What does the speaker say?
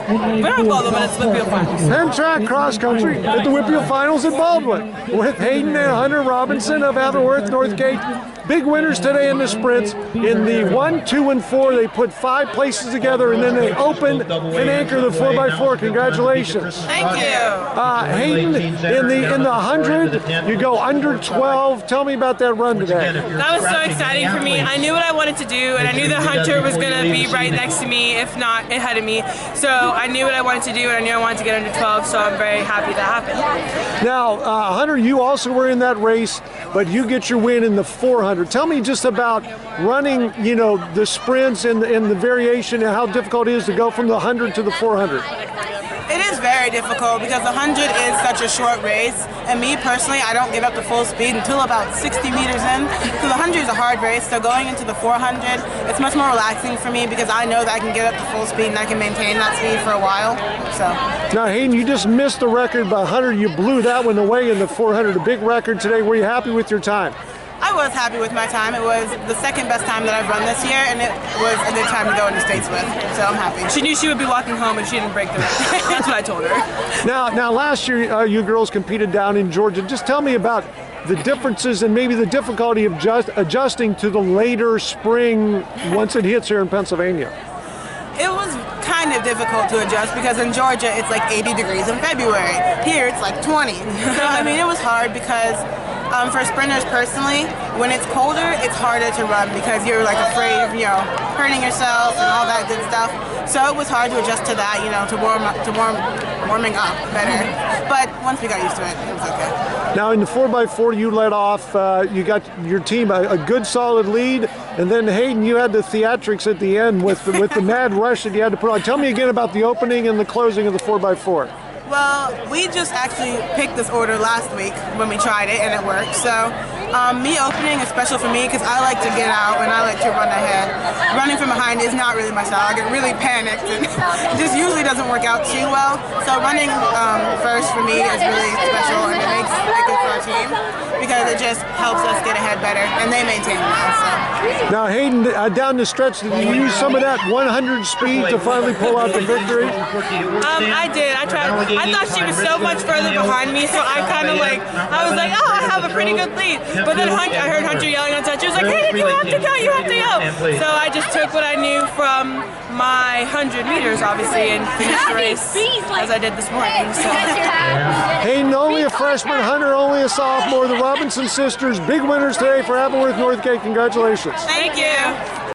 We don't call them Milesplit finals. And track cross country at the WPIAL finals in Baldwin with Hayden and Hunter Robinson of Avonworth Northgate. Big winners today in the sprints. In the 1, 2, and 4, they put 5 places together, and then they opened and anchored the 4x4. Congratulations. Thank you. Hayden, in the 100, you go under 12. Tell me about that run today. That was so exciting for me. I knew what I wanted to do, and I knew that Hunter was going to be right next to me, if not ahead of me. So I knew what I wanted to do, and I knew I wanted to get under 12, so I'm very happy that happened. Now, Hunter, you also were in that race, but you get your win in the 400. Tell me just about running, the sprints and the variation and how difficult it is to go from the 100 to the 400. It is very difficult because the 100 is such a short race, and me personally, I don't get up to full speed until about 60 meters in. So the 100 is a hard race, so going into the 400, it's much more relaxing for me because I know that I can get up to full speed and I can maintain that speed for a while. So. Now, Hayden, you just missed the record by 100. You blew that one away in the 400, a big record today. Were you happy with your time? I was happy with my time. It was the second best time that I've run this year, and it was a good time to go into states with, so I'm happy. She knew she would be walking home if she didn't break the record. That's what I told her. Now, last year you girls competed down in Georgia. Just tell me about the differences and maybe the difficulty of adjusting to the later spring once it hits here in Pennsylvania. It was kind of difficult to adjust because in Georgia it's like 80 degrees in February. Here it's like 20. So I mean, it was hard because for sprinters personally, when it's colder, it's harder to run because you're like afraid of hurting yourself and all that good stuff. So it was hard to adjust to that, warming up better. But once we got used to it, it was okay. Now in the 4x4, you led off. You got your team a good solid lead, and then Hayden, you had the theatrics at the end with the mad rush that you had to put on. Tell me again about the opening and the closing of the 4x4. Well, we just actually picked this order last week when we tried it, and it worked. So me opening is special for me because I like to get out and I like to run ahead. Running from behind is not really my style. I get really panicked and it just usually doesn't work out too well. So running first for me is really special, and it makes it good for our team because it just helps us get ahead better, and they maintain that. So. Now, Hayden, down the stretch, did you use some of that 100 speed to finally pull out the victory? I did. I tried. I thought she was so much further behind me, so I kind of I was like, oh, I have a pretty good lead. But then I heard Hunter yelling on touch. She was like, hey, you have to go, you have to go. So I just took what I knew from my 100 meters, obviously, and finished the race as I did this morning. So. Hayden, only a freshman, Hunter, only a sophomore. The Robinson sisters, big winners today for Avonworth Northgate. Congratulations. Thank you.